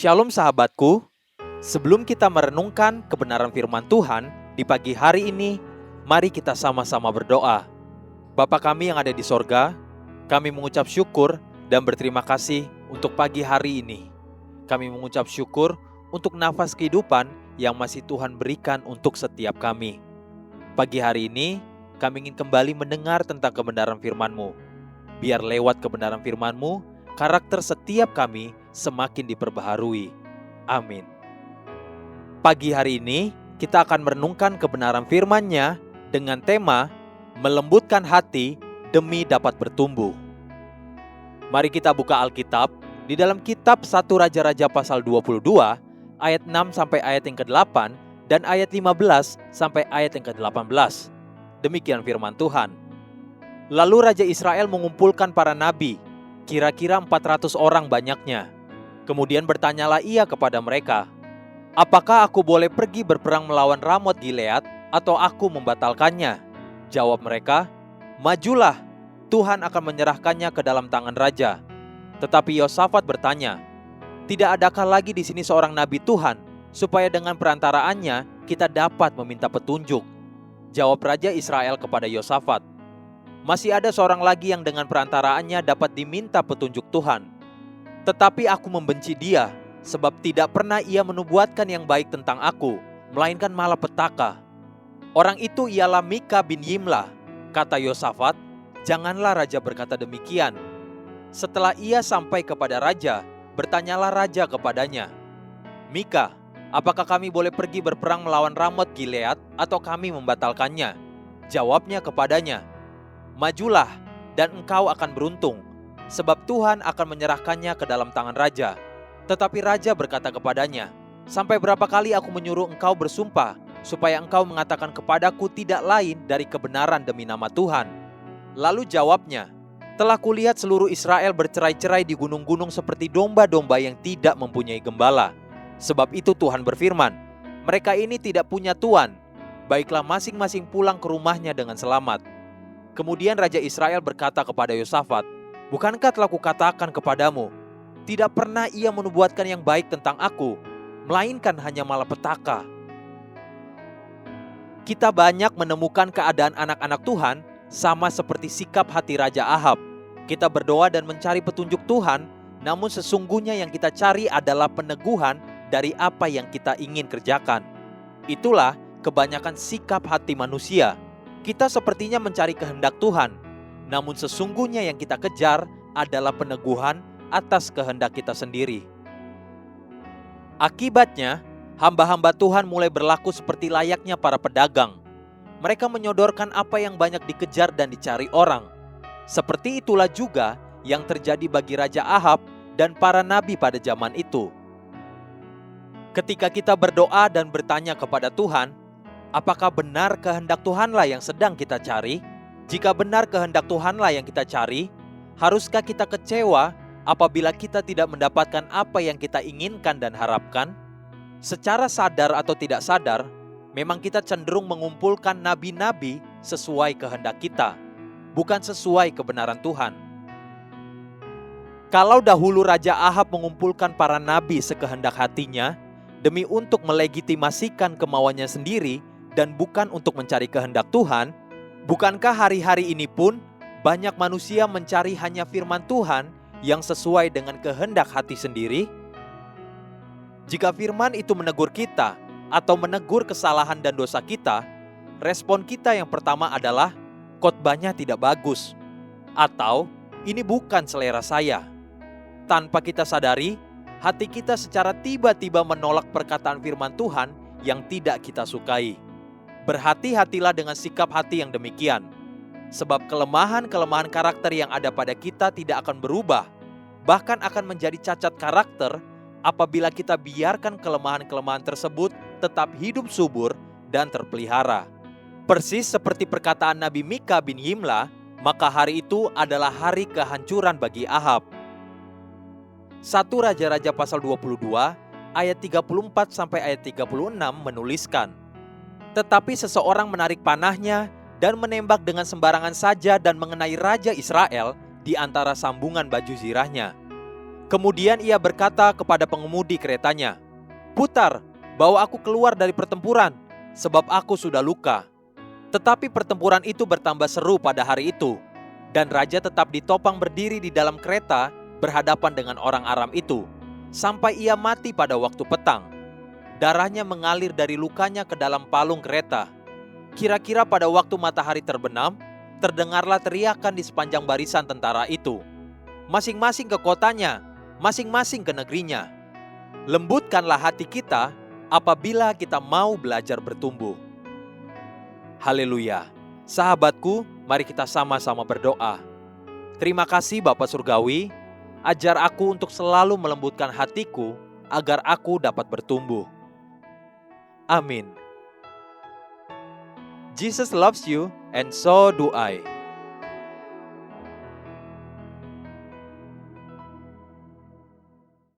Shalom sahabatku, sebelum kita merenungkan kebenaran firman Tuhan di pagi hari ini, mari kita sama-sama berdoa. Bapa kami yang ada di sorga, kami mengucap syukur dan berterima kasih untuk pagi hari ini. Kami mengucap syukur untuk nafas kehidupan yang masih Tuhan berikan untuk setiap kami. Pagi hari ini, kami ingin kembali mendengar tentang kebenaran firman-Mu. Biar lewat kebenaran firman-Mu, karakter setiap kami semakin diperbaharui. Amin. Pagi hari ini kita akan merenungkan kebenaran firman-Nya dengan tema melembutkan hati demi dapat bertumbuh. Mari kita buka Alkitab di dalam kitab 1 Raja-Raja pasal 22 ayat 6 sampai ayat yang ke-8 dan ayat 15 sampai ayat yang ke-18. Demikian firman Tuhan. Lalu Raja Israel mengumpulkan para nabi, kira-kira 400 orang banyaknya. Kemudian bertanyalah ia kepada mereka, "Apakah aku boleh pergi berperang melawan Ramot Gilead atau aku membatalkannya?" Jawab mereka, "Majulah, Tuhan akan menyerahkannya ke dalam tangan raja." Tetapi Yosafat bertanya, "Tidak adakah lagi di sini seorang nabi Tuhan, supaya dengan perantaraannya kita dapat meminta petunjuk?" Jawab Raja Israel kepada Yosafat, "Masih ada seorang lagi yang dengan perantaraannya dapat diminta petunjuk Tuhan. Tetapi aku membenci dia, sebab tidak pernah ia menubuatkan yang baik tentang aku, melainkan malapetaka. Orang itu ialah Mika bin Yimlah." Kata Yosafat, "Janganlah raja berkata demikian." Setelah ia sampai kepada raja, bertanyalah raja kepadanya, "Mika, apakah kami boleh pergi berperang melawan Ramot Gilead atau kami membatalkannya?" Jawabnya kepadanya, "Majulah, dan engkau akan beruntung, sebab Tuhan akan menyerahkannya ke dalam tangan raja." Tetapi raja berkata kepadanya, "Sampai berapa kali aku menyuruh engkau bersumpah, supaya engkau mengatakan kepadaku tidak lain dari kebenaran demi nama Tuhan?" Lalu jawabnya, "Telah kulihat seluruh Israel bercerai-cerai di gunung-gunung seperti domba-domba yang tidak mempunyai gembala. Sebab itu Tuhan berfirman, mereka ini tidak punya tuan, baiklah masing-masing pulang ke rumahnya dengan selamat." Kemudian Raja Israel berkata kepada Yosafat, "Bukankah telah kukatakan kepadamu, tidak pernah ia menubuatkan yang baik tentang aku, melainkan hanya malapetaka?" Kita banyak menemukan keadaan anak-anak Tuhan sama seperti sikap hati Raja Ahab. Kita berdoa dan mencari petunjuk Tuhan, namun sesungguhnya yang kita cari adalah peneguhan dari apa yang kita ingin kerjakan. Itulah kebanyakan sikap hati manusia. Kita sepertinya mencari kehendak Tuhan, namun sesungguhnya yang kita kejar adalah peneguhan atas kehendak kita sendiri. Akibatnya, hamba-hamba Tuhan mulai berlaku seperti layaknya para pedagang. Mereka menyodorkan apa yang banyak dikejar dan dicari orang. Seperti itulah juga yang terjadi bagi Raja Ahab dan para nabi pada zaman itu. Ketika kita berdoa dan bertanya kepada Tuhan, apakah benar kehendak Tuhanlah yang sedang kita cari? Jika benar kehendak Tuhanlah yang kita cari, haruskah kita kecewa apabila kita tidak mendapatkan apa yang kita inginkan dan harapkan? Secara sadar atau tidak sadar, memang kita cenderung mengumpulkan nabi-nabi sesuai kehendak kita, bukan sesuai kebenaran Tuhan. Kalau dahulu Raja Ahab mengumpulkan para nabi sekehendak hatinya, demi untuk melegitimasikan kemauannya sendiri dan bukan untuk mencari kehendak Tuhan, bukankah hari-hari ini pun banyak manusia mencari hanya firman Tuhan yang sesuai dengan kehendak hati sendiri? Jika firman itu menegur kita atau menegur kesalahan dan dosa kita, respon kita yang pertama adalah khotbahnya tidak bagus, atau ini bukan selera saya. Tanpa kita sadari, hati kita secara tiba-tiba menolak perkataan firman Tuhan yang tidak kita sukai. Berhati-hatilah dengan sikap hati yang demikian, sebab kelemahan-kelemahan karakter yang ada pada kita tidak akan berubah, bahkan akan menjadi cacat karakter apabila kita biarkan kelemahan-kelemahan tersebut tetap hidup subur dan terpelihara. Persis seperti perkataan Nabi Mika bin Yimlah, maka hari itu adalah hari kehancuran bagi Ahab. 1 Raja-Raja pasal 22 ayat 34 sampai ayat 36 menuliskan, "Tetapi seseorang menarik panahnya dan menembak dengan sembarangan saja dan mengenai Raja Israel di antara sambungan baju zirahnya. Kemudian ia berkata kepada pengemudi keretanya, "Putar, bawa aku keluar dari pertempuran, sebab aku sudah luka." Tetapi pertempuran itu bertambah seru pada hari itu, dan raja tetap ditopang berdiri di dalam kereta berhadapan dengan orang Aram itu, sampai ia mati pada waktu petang. Darahnya mengalir dari lukanya ke dalam palung kereta. Kira-kira pada waktu matahari terbenam, terdengarlah teriakan di sepanjang barisan tentara itu. Masing-masing ke kotanya, masing-masing ke negerinya. Lembutkanlah hati kita apabila kita mau belajar bertumbuh. Haleluya. Sahabatku, mari kita sama-sama berdoa. Terima kasih Bapa Surgawi, ajar aku untuk selalu melembutkan hatiku agar aku dapat bertumbuh. Amin. Jesus loves you and so do I.